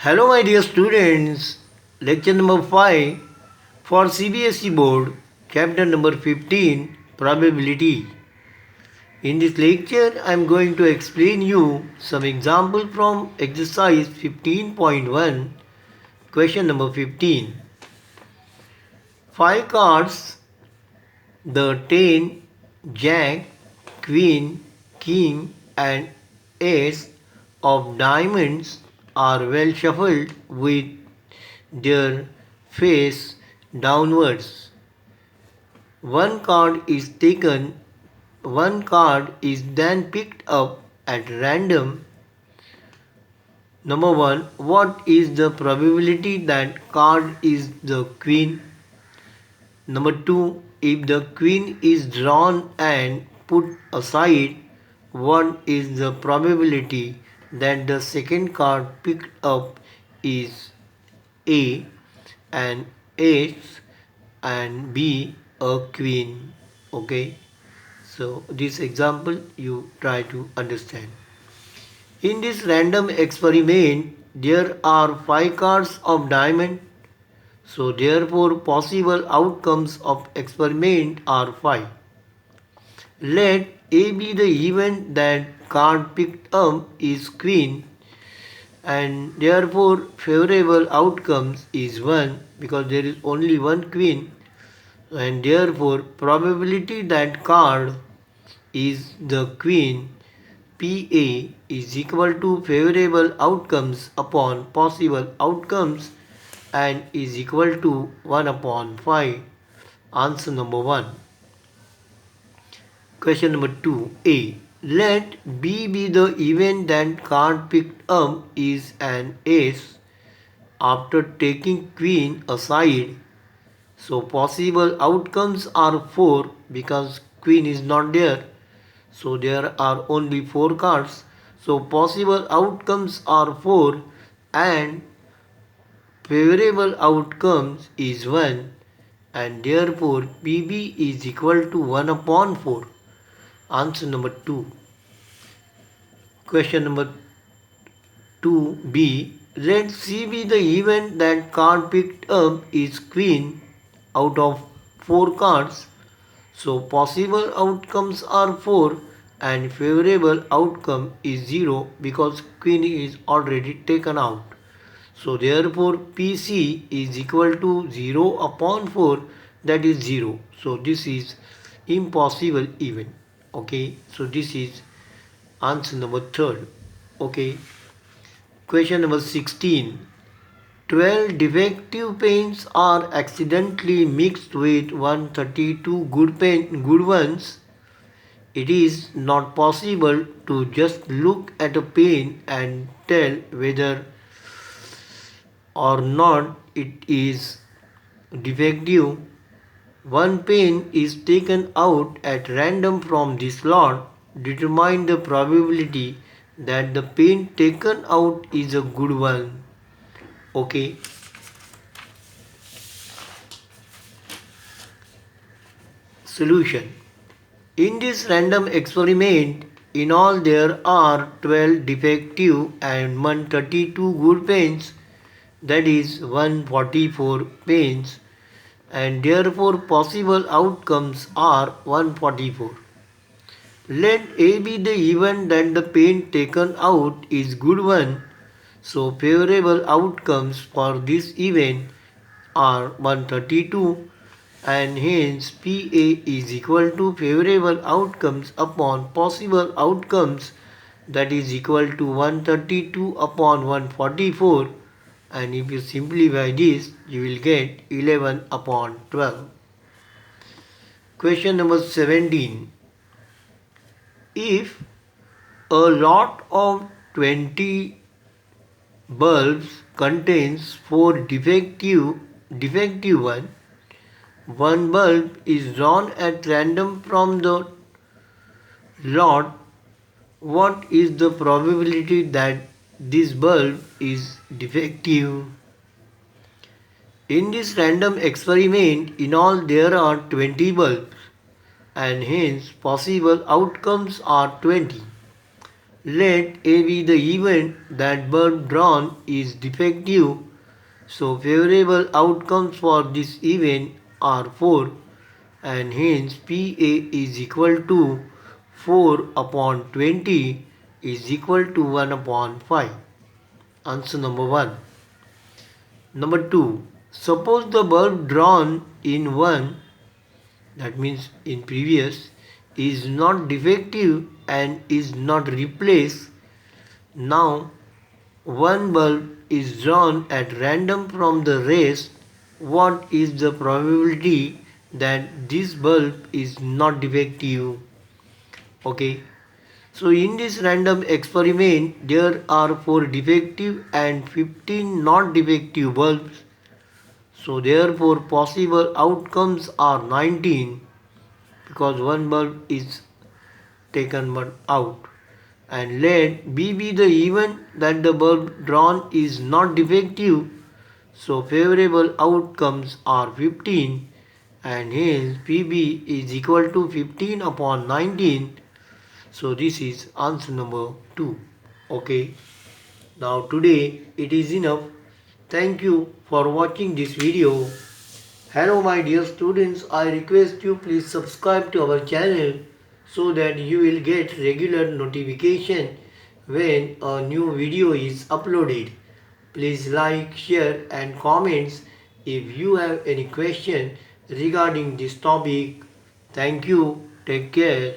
Hello, my dear students. Lecture number 5 for CBSE Board, chapter number 15 Probability. In this lecture, I am going to explain you some example from exercise 15.1, question number 15. 5 cards, the 10, Jack, Queen, King, and Ace of diamonds are well shuffled with their face downwards. One card is taken, one card is then picked up at random. Number 1. What is the probability that card is the queen? Number 2. If the queen is drawn and put aside, what is the probability that the second card picked up is A and ace and B a queen? Okay, so this example you try to understand. In this random experiment there are 5 cards of diamond, so therefore possible outcomes of experiment are 5. Let A be the event that card picked up is queen, and therefore favorable outcomes is 1 because there is only one queen, and therefore probability that card is the queen PA is equal to favorable outcomes upon possible outcomes and is equal to 1 upon 5. Answer number 1. Question number 2a. Let B be the event that card picked up is an ace after taking queen aside. So possible outcomes are 4 because queen is not there. So there are only 4 cards. So possible outcomes are 4 and favorable outcomes is 1, and therefore PB is equal to 1 upon 4. Answer number 2. Question number 2b. Let C be the event that card picked up is queen out of 4 cards. So possible outcomes are 4 and favorable outcome is 0 because queen is already taken out. So therefore PC is equal to 0 upon 4, that is 0. So this is impossible event. Okay, so this is answer number 3rd. Okay, question number 16. 12 defective pens are accidentally mixed with 132 good ones. It is not possible to just look at a pen and tell whether or not it is defective. One pen is taken out at random from this lot. Determine the probability that the pen taken out is a good one. Okay. Solution. In this random experiment, in all there are 12 defective and 132 good pens, that is 144 pens, and therefore possible outcomes are 144. Let A be the event that the pen taken out is good one, so favorable outcomes for this event are 132, and hence PA is equal to favorable outcomes upon possible outcomes, that is equal to 132 upon 144, and if you simplify this you will get 11 upon 12. Question number 17. If a lot of 20 bulbs contains 4 defective one bulb is drawn at random from the lot, what is the probability that this bulb is defective? In this random experiment, in all there are 20 bulbs and hence possible outcomes are 20. Let A be the event that bulb drawn is defective. So favorable outcomes for this event are 4, and hence PA is equal to 4 upon 20 is equal to 1 upon 5. Answer number 1. Number 2. Suppose the bulb drawn in 1, that means in previous, is not defective and is not replaced. Now one bulb is drawn at random from the rest. What is the probability that this bulb is not defective? Okay. So in this random experiment, there are 4 defective and 15 not defective bulbs. So therefore possible outcomes are 19, because one bulb is taken but out. And let B be the event that the bulb drawn is not defective. So favorable outcomes are 15, and hence PB is equal to 15 upon 19. So this is answer number 2. Okay. Now today it is enough. Thank you for watching this video. Hello my dear students, I request you please subscribe to our channel so that you will get regular notification when a new video is uploaded. Please like, share and comments if you have any question regarding this topic. Thank you. Take care.